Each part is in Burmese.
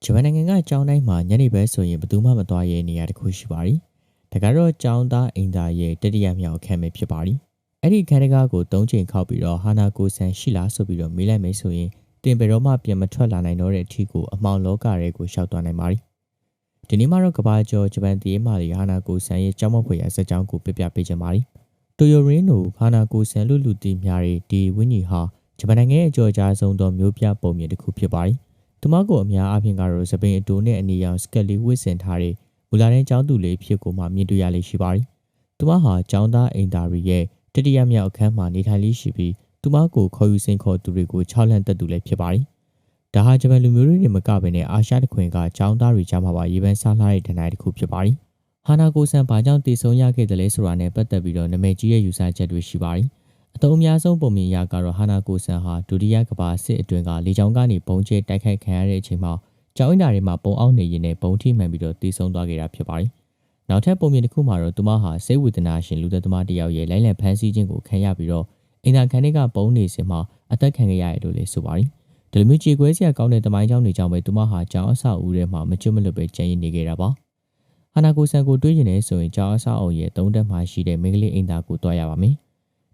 ဂျပန်နိုင်ငံကကျောင်းတိုင်းမှာညနေပဲဆိုရင်ဘယ်သူမှမသွားရဲနေရတခုရှိပါသည်။ဒါကတော့ကျောင်းသားအိမ်သားရဲ့တတိယမြောက်အခမ်းအနားဖြစ်ပါသည်။အဲ့ဒီအခမ်းအနားကို၃ချိန်ခောက်ပြီးတော့ဟာနာကိုဆန်ရှိလားဆိုပြီးတော့မေးလိုက်မယ်ဆိုရင်တင်ဘယ်တော့မှပြန်မထွက်လာနိုင်တော့တဲ့အထီကိုအမောင်လောကတွေကိုရှောက်သွားနိုင်ပါသည်။ဒီနေ့မှတော့ကဘာကျော်ဂျပန်တည်မာလီဟာနာကိုဆန်ရဲ့ကျောင်းမဖွေရာစက်ကြောင်းကိုပြပြပေးချင်ပါသည်။တိုယိုရင်းနိုဟာနာကိုဆန်လူတီများတွေဒီဝင်းကြီးဟာဂျပန်နိုင်ငံရဲ့အကျော်ကြားဆုံးသောမျိုးပြပုံမြင်တစ်ခုဖြစ်ပါသည်။သူမကိုအများအားဖြင့်ကတော့စပိန်အတူနဲ့အနေရောင်စကက်လေးဝစ်ဆင်ထားတဲ့မူလာတဲ့ကျောင်းသူလေးဖြစ်ကိုမှမြင်တွေ့ရလေးရှိပါသည်။သူမဟာကျောင်းသားအိမ်သားတွေရဲ့တတိယမြောက်အခန်းမှာနေထိုင်လေးရှိပြီးသူမကိုခေါ်ယူစိန်ခေါ်သူတွေကို၆လန့်တက်သူလည်းဖြစ်ပါသည်။ဒါဟာဂျပန်လူမျိုးတွေမကဘဲနဲ့အာရှတခွင်ကကျောင်းသားတွေကြားမှာပါရေပန်းစားလာတဲ့ဒဏ္ဍာရီတစ်ခုဖြစ်ပါသည်။ဟာနာကိုဆန်ဘာကြောင့်တည်ဆုံရခဲ့တယ်လဲဆိုတာနဲ့ပတ်သက်ပြီးတော့နာမည်ကြီးရဲ့ယူဆချက်တွေရှိပါသည်။အသုံးအများဆုံးပုံမြင်ရကတော့ဟာနာကိုဆန်ဟာဒုတိယကမ္ဘာစစ်အတွင်းကလေကြောင်းကနေပုံကျဲတိုက်ခိုက်ခံရတဲ့အချိန်မှာကျောင်းအင်တာတွေမှာပုံအောင်နေရင်နဲ့ပုံထိမှန်ပြီးတော့တည်ဆုံသွားခဲ့တာဖြစ်ပါတယ်။နောက်ထပ်ပုံမြင်တစ်ခုမှာတော့သူမဟာစိတ်ဝေဒနာရှင်လူသက်သမားတစ်ယောက်ရဲ့လိုင်းလံဖမ်းဆီးခြင်းကိုခံရပြီးတော့အင်တာခံတွေကပုံနေစင်မှာအသက်ခံခဲ့ရတယ်လို့လည်းဆိုပါတယ်။ဒီလိုမျိုးကြေကွဲစရာကောင်းတဲ့တမိုင်းကြောင်းတွေကြောင့်ပဲသူမဟာကျောင်းအဆောက်အဦထဲမှာမကျွတ်မလွတ်ပဲကျန်ရည်နေခဲ့တာပါ။ဟာနာကိုဆန်ကိုတွေးရင်လည်းဆိုရင်ကျောင်းအဆောက်အဦရဲ့၃တက်မှာရှိတဲ့မိန်းကလေးအိမ်သားကိုတွားရပါမယ်။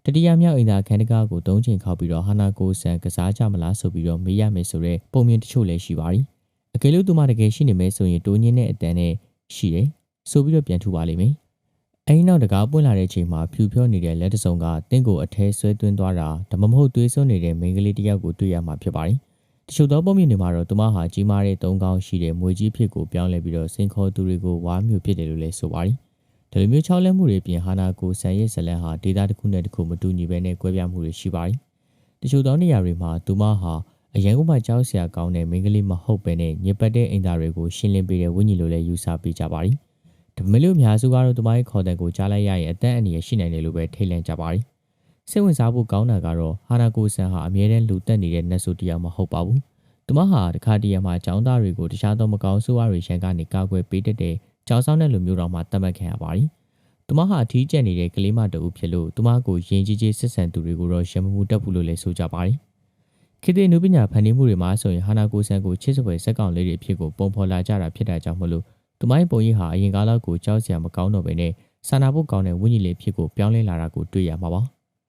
တတိယမြောက်အိမ်သားခန်းတကားကို၃ချိန်ခောက်ပြီးတော့ဟာနာကိုဆန်ကစားကြမလားဆိုပြီးတော့မေးရမယ်ဆိုတဲ့ပုံမြင်တချို့လည်းရှိပါတယ်။အကယ်လို့သူမတကယ်ရှိနေမယ်ဆိုရင်တိုးညင်းတဲ့အတန်နဲ့ရှိတယ်ဆိုပြီးတော့ပြန်ထူပါလိမ့်မယ်။အဲဒီနောက်တကားပွင့်လာတဲ့အချိန်မှာဖြူဖြောနေတဲ့လက်တစုံကတင့်ကိုအထဲဆွဲသွင်းသွားတာဒါမှမဟုတ်သွေးစွန်းနေတဲ့မိန်းကလေးတစ်ယောက်ကိုတွေ့ရမှာဖြစ်ပါတယ်။တချို့သောပုံမြင်တွေမှာတော့သူမဟာကြီးမားတဲ့သုံးကောင်းရှိတဲ့မွေကြီးဖြစ်ကိုပြောင်းလဲပြီးတော့စိန်ခေါ်သူတွေကိုဝါမျိုးဖြစ်တယ်လို့လည်းဆိုပါတယ်။ဒီလိုမျိုးချောက်လက်မှုတွေပြင်ဟာနာကိုဆန်ရဲ့ဇလန်ဟာဒေတာတစ်ခုနဲ့တစ်ခုမတူညီပဲနဲ့ကွဲပြားမှုတွေရှိပါတယ်။တချို့သောနေရာတွေမှာသူမဟာအရန်ကုန်မှကြောက်စရာကောင်းတဲ့မိန်းကလေးမဟုတ်ပဲနဲ့ညစ်ပတ်တဲ့အိမ်သားတွေကိုရှင်းလင်းပေးတဲ့ဝိညာဉ်လိုလည်းယူဆပေးကြပါတယ်။ဒါပေမဲ့လို့အများစုကတော့သူမရဲ့ခေါ်တဲ့ကိုကြားလိုက်ရရင်အသက်အန္တရာယ်ရှိနိုင်တယ်လို့ပဲထိတ်လန့်ကြပါတယ်။စိတ်ဝင်စားဖို့ကောင်းတာကတော့ဟာနာကိုဆန်ဟာအမြဲတမ်းလူတက်နေတဲ့နတ်ဆိုတရားမဟုတ်ပါဘူး။သူမဟာတခါတည်းမှာကျောင်းသားတွေကိုတခြားသောမကောင်းဆိုးဝါးတွေရန်ကနေကာကွယ်ပေးတဲ့ကျောင်းဆောင်တဲ့လူမျိုးတော်မှာတတ်မှတ်ခံရပါတယ်။သူမဟာအထီးကျန်နေတဲ့ကလေးမတူဖြစ်လို့သူမကိုယဉ်ကျေးကျေးဆက်ဆံသူတွေကိုတော့ရမမှုတက်ဘူးလို့လည်းဆိုကြပါတယ်။ခေတ်သစ်နုပညာဖန်တီးမှုတွေမှာဆိုရင်ဟာနာကိုဆန်ကိုချစ်စပွဲစက်ကောင်လေးတွေအဖြစ်ကိုပုံဖော်လာကြတာဖြစ်တာကြောင့်မလို့သူမရဲ့ပုံရိပ်ဟာအရင်ကာလကိုကြောက်စရာမကောင်းတော့ဘဲနဲ့စာနာဖို့ကောင်းတဲ့ဝိညာဉ်လေးဖြစ်ကိုပြောင်းလဲလာတာကိုတွေ့ရမှာပါ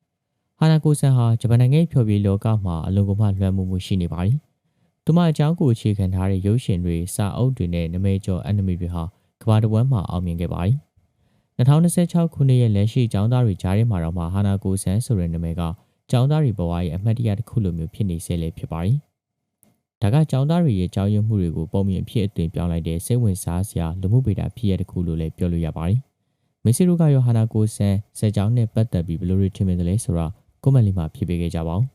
။ဟာနာကိုဆန်ဟာဂျပန်နိုင်ငံရဲ့ဖျော်ဖြေလောကမှာအလွန်ကိုမှလွှမ်းမိုးမှုရှိနေပါတယ်။သူမအကြောင်းကိုအခြေခံထားတဲ့ရုပ်ရှင်တွေစာအုပ်တွေနဲ့နာမည်ကျော်အန်နီမေတွေဟာကမ္ဘာတစ်ဝန်းမှာအောင်မြင်ခဲ့ပါတယ်။2026ခုနှစ်ရဲ့လက်ရှိကျောင်းသားတွေကြားထဲမှာတော့ဟာနာကိုဆန်ဆိုတဲ့နာမည်ကကျောင်းသားတွေဘဝရဲ့အမှတ်တရတစ်ခုလိုမျိုးဖြစ်နေစေလေဖြစ်ပါတယ်။ဒါကကျောင်းသားတွေရဲ့ကြောင်းရွံ့မှုတွေကိုပုံမြင်ဖြစ်အသွင်ပြောင်းလိုက်တဲ့စိတ်ဝင်စားစရာလူမှုဗေဒဖြစ်ရတစ်ခုလို့လည်းပြောလို့ရပါတယ်။မစ္စည်းတို့ကရောဟာနာကိုဆန်စက်ကြောင်းနဲ့ပတ်သက်ပြီးဘယ်လိုတွေထင်မြင်တယ်လဲဆိုတာကွန်မန့်လေးမှာဖြေပေးခဲ့ကြပါဦး။